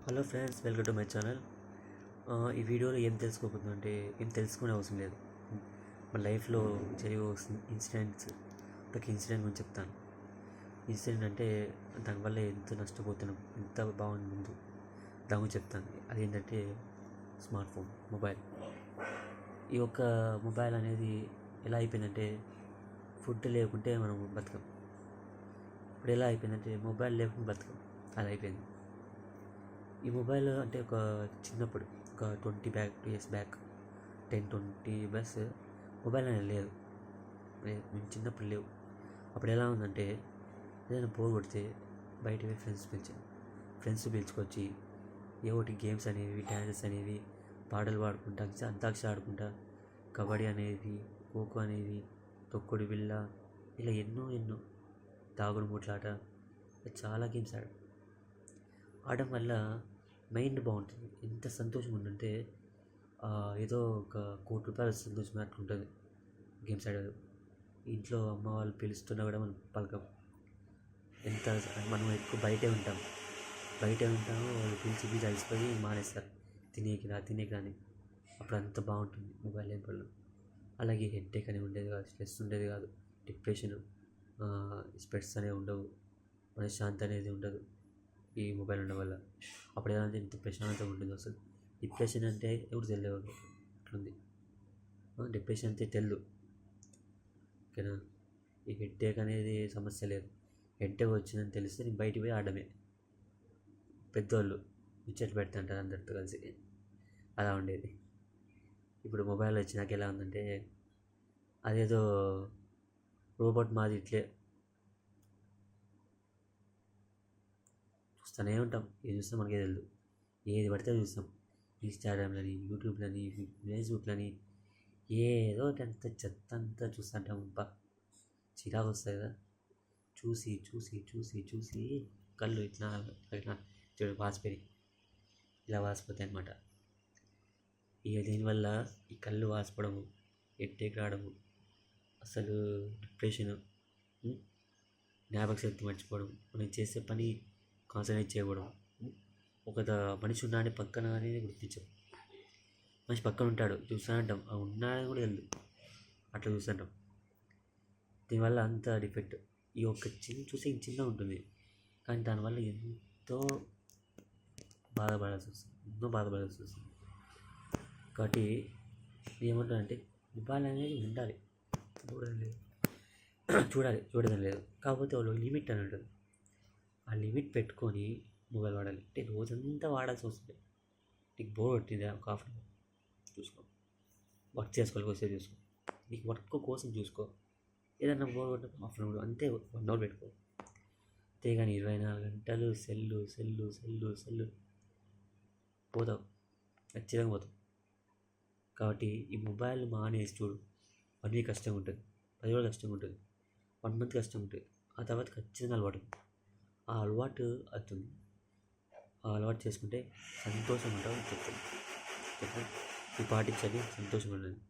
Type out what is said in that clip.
Hello friends, welcome to my channel. ఈ వీడియోలో ఏం తెలుసుకోబోతుందంటే ఏం తెలుసుకునే అవసరం లేదు. మన లైఫ్లో జరిగే ఒక ఇన్సిడెంట్ గురించి చెప్తాను. ఇన్సిడెంట్ అంటే దానివల్ల ఎంత నష్టపోతున్నాం, ఎంత బాగుంది ముందు దాని గురించి చెప్తాను. అదేంటంటే స్మార్ట్ ఫోన్, మొబైల్. ఈ యొక్క మొబైల్ అనేది ఎలా అయిపోయిందంటే ఫుడ్ లేకుంటే మనం బతకం. ఇప్పుడు ఎలా అయిపోయిందంటే మొబైల్ లేకుండా బతకం, అది అయిపోయింది. ఈ మొబైల్ అంటే చిన్నప్పుడు ఒక 2 years బ్యాక్ 10-20 years మొబైల్ అనేది లేదు. మేము చిన్నప్పుడు లేవు. అప్పుడు ఎలా ఉందంటే ఏదైనా బోర్ కొడితే బయట ఫ్రెండ్స్ పిలుచుకొచ్చి ఒకటి గేమ్స్ అనేవి, డ్యాన్సెస్ అనేవి, పాటలు పాడుకుంటా, అంతాక్షరి ఆడుకుంటా, కబడ్డీ అనేది, ఖోఖో అనేది, తొక్కుడు బిళ్ళ, ఇలా ఎన్నో దాగుడు మూట్లాట, చాలా గేమ్స్ ఆడడం వల్ల మైండ్ బాగుంటుంది. ఎంత సంతోషం ఉంటుంటే ఏదో ఒక ₹1,00,00,000 సంతోషం అట్లుంటుంది గేమ్స్ ఆడేది. ఇంట్లో అమ్మ వాళ్ళు పిలుస్తున్నా కూడా మనం పలకం. మనం ఎక్కువ బయటే ఉంటాము. వాళ్ళు పిలిచి అలసిపోయి మానేస్తారు, తినేకి అని. అప్పుడు అంత బాగుంటుంది మొబైల్ లేని వల్ల. అలాగే హెడ్ఏక్ అనేది ఉండేది కాదు, స్ట్రెస్ ఉండేది కాదు, డిప్రెషన్, స్పెట్స్ అనేవి ఉండవు, మనశ్శాంతి అనేది ఉండదు ఈ మొబైల్ ఉండడం వల్ల. అప్పుడు ఎలా అంటే ఎంత ప్రశాంతంగా ఉంటుంది అసలు. డిప్రెషన్ అంటే ఎవరు తెలియదు, అట్లుంది. డిప్రెషన్ అంటే తెలు ఓకేనా. ఈ హెడ్ఏక్ అనేది సమస్య లేదు. హెడ్ఏక్ వచ్చిందని తెలిస్తే నేను బయటికి పోయి ఆడమే. పెద్దోళ్ళు ముచ్చట్లు పెడుతుంటారు అందరితో కలిసి, అలా ఉండేది. ఇప్పుడు మొబైల్ వచ్చినాక ఎలా ఉందంటే అదేదో రోబోట్ మాది ఇట్లే చూస్తూనే ఉంటాం. ఏది చూస్తే మనకే తెలియదు, ఏది పడితే చూస్తాం. ఇన్స్టాగ్రామ్లని, యూట్యూబ్లని, ఫేస్బుక్లని, ఏదో అంత చెత్త అంతా చూస్తుంటాం. చిరాకు వస్తుంది కదా. చూసి కళ్ళు ఇట్లా వాసిపోయి ఇలా వాసిపోతాయి అన్నమాట. ఇక దీనివల్ల ఈ కళ్ళు వాసిపోవడము, హెడ్ఏక్ రావడము, అసలు డిప్రెషను, జ్ఞాపక శక్తి మర్చిపోవడం, మనం చేసే పని కాన్సన్ట్రేట్ చేయకూడదు. మనిషి ఉన్నాడని పక్కన అనేది గుర్తించాం. మనిషి పక్కన ఉంటాడు చూస్తుంటాం, ఉన్నాడని కూడా తెలియదు, అట్లా చూస్తుంటాం. దీనివల్ల అంత డిఫెక్ట్. ఈ చూసే చిన్న ఉంటుంది, కానీ దానివల్ల ఎంతో బాధపడాల్సి వస్తుంది. కాబట్టి ఏమంటారంటే మొబైల్ అనేది ఉండాలి, చూడడం లేదు. కాకపోతే వాళ్ళు లిమిట్ అని ఉంటుంది. ఆ లిమిట్ పెట్టుకొని మొబైల్ వాడాలి. అంటే రోజంతా వాడాల్సి వస్తుంది. నీకు బోర్ కొట్టిందా ఒక హాఫ్ అన్ అవర్ చూసుకో, వర్క్ చేసుకోవాలి వస్తే చూసుకో, నీకు వర్క్ కోసం చూసుకో. ఏదన్నా బోర్ కొట్టిన హాఫ్ అన్ అవర్, అంతే 1 hour పెట్టుకో. అంతేగాని 24 గంటలు సెల్లు పోతావు, ఖచ్చితంగా పోతావు. కాబట్టి ఈ మొబైల్ మానేసి చూడు. 1 week కష్టంగా ఉంటుంది, 10 రోజులు కష్టంగా ఉంటుంది, 1 month కష్టంగా ఉంటుంది. ఆ తర్వాత ఖచ్చితంగా ఆ అలవాటు అవుతుంది. ఆ అలవాటు చేసుకుంటే సంతోషంగా ఉంటావు చెప్తాను. ఈ పాటించండి, సంతోషంగా ఉండండి.